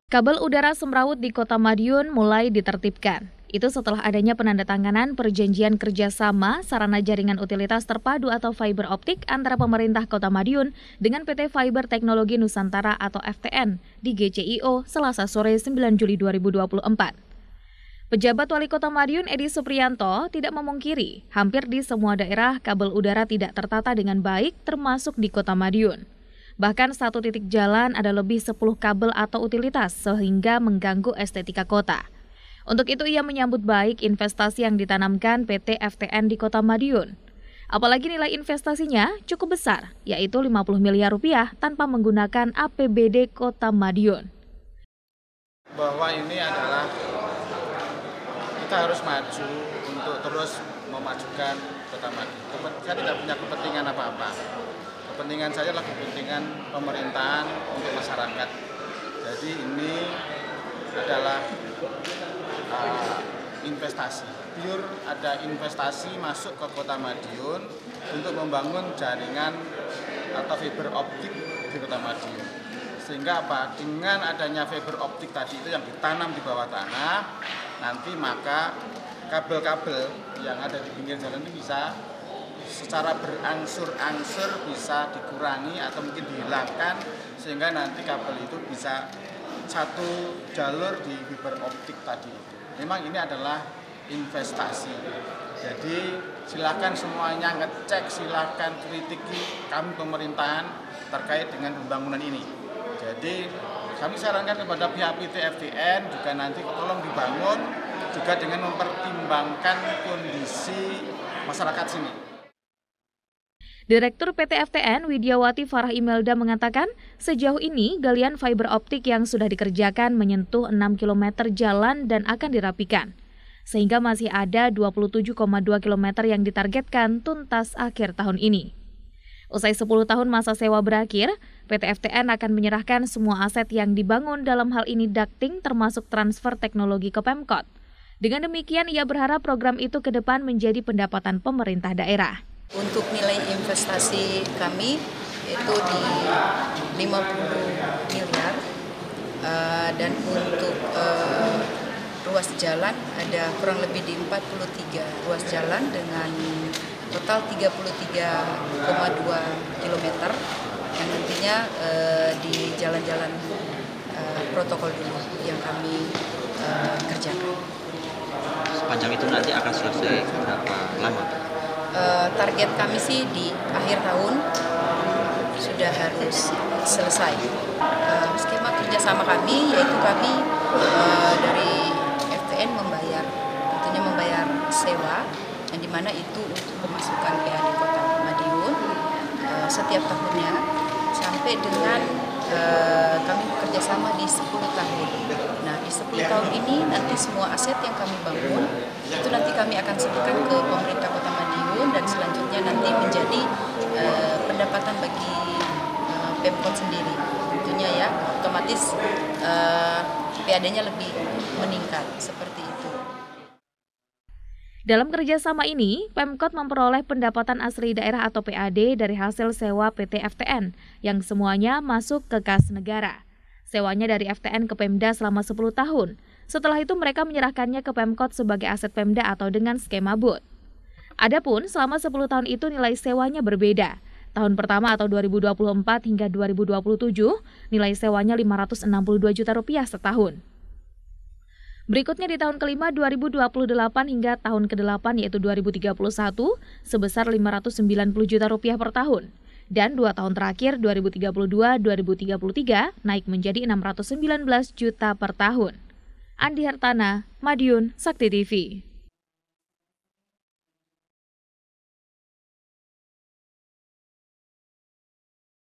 Kabel udara semrawut di Kota Madiun mulai ditertibkan. Itu setelah adanya penandatanganan perjanjian kerjasama sarana jaringan utilitas terpadu atau fiber optik antara pemerintah Kota Madiun dengan PT Fiber Teknologi Nusantara atau FTN di GCIO Selasa sore 9 Juli 2024. Pejabat Wali Kota Madiun Edi Supriyanto tidak memungkiri hampir di semua daerah kabel udara tidak tertata dengan baik termasuk di Kota Madiun. Bahkan satu titik jalan ada lebih 10 kabel atau utilitas sehingga mengganggu estetika kota. Untuk itu ia menyambut baik investasi yang ditanamkan PT FTN di Kota Madiun. Apalagi nilai investasinya cukup besar, yaitu 50 miliar rupiah tanpa menggunakan APBD Kota Madiun. Bahwa ini adalah kita harus maju untuk terus memajukan Kota Madiun. Saya tidak punya kepentingan apa-apa. Kepentingan saya adalah kepentingan pemerintahan untuk masyarakat. Jadi ini adalah investasi. Pure ada investasi masuk ke Kota Madiun untuk membangun jaringan atau fiber optik di Kota Madiun. Sehingga apa? Dengan adanya fiber optik tadi itu yang ditanam di bawah tanah, nanti maka kabel-kabel yang ada di pinggir jalan ini bisa secara berangsur-angsur bisa dikurangi atau mungkin dihilangkan sehingga nanti kabel itu bisa satu jalur di fiber optik tadi itu. Memang ini adalah investasi. Jadi silakan semuanya ngecek, silakan kritiki kami pemerintahan terkait dengan pembangunan ini. Jadi kami sarankan kepada pihak PT FTN juga nanti tolong dibangun juga dengan mempertimbangkan kondisi masyarakat sini. Direktur PT FTN Widyawati Farah Imelda mengatakan, sejauh ini galian fiber optik yang sudah dikerjakan menyentuh 6 km jalan dan akan dirapikan. Sehingga masih ada 27,2 km yang ditargetkan tuntas akhir tahun ini. Usai 10 tahun masa sewa berakhir, PT FTN akan menyerahkan semua aset yang dibangun dalam hal ini ducting termasuk transfer teknologi ke Pemkot. Dengan demikian, ia berharap program itu ke depan menjadi pendapatan pemerintah daerah. Untuk nilai investasi kami itu di 50 miliar dan untuk ruas jalan ada kurang lebih di 43 ruas jalan dengan total 33,2 km yang nantinya di jalan-jalan protokol dulu yang kami kerjakan. Sepanjang itu nanti akan selesai berapa lama? Target kami sih di akhir tahun sudah harus selesai. Skema kerjasama kami yaitu kami dari FTN tentunya membayar sewa yang dimana itu untuk pemasukan PAD Kota Madiun setiap tahunnya sampai dengan kami bekerjasama di 10 tahun. Nah, di 10 tahun ini nanti semua aset yang kami bangun itu nanti kami akan serahkan ke pemerintah Kota Madiun dan selanjutnya nanti menjadi pendapatan bagi Pemkot sendiri. Tentunya ya, otomatis PAD-nya lebih meningkat seperti itu. Dalam kerjasama ini, Pemkot memperoleh pendapatan asli daerah atau PAD dari hasil sewa PT FTN yang semuanya masuk ke kas negara. Sewanya dari FTN ke Pemda selama 10 tahun. Setelah itu mereka menyerahkannya ke Pemkot sebagai aset Pemda atau dengan skema BOT. Adapun selama 10 tahun itu nilai sewanya berbeda. Tahun pertama atau 2024 hingga 2027, nilai sewanya Rp562 juta setahun. Berikutnya di tahun kelima 2028 hingga tahun ke-8 yaitu 2031 sebesar Rp590 juta per tahun. Dan 2 tahun terakhir 2032-2033 naik menjadi Rp619 juta per tahun. Andi Hartana, Madiun, Sakti TV.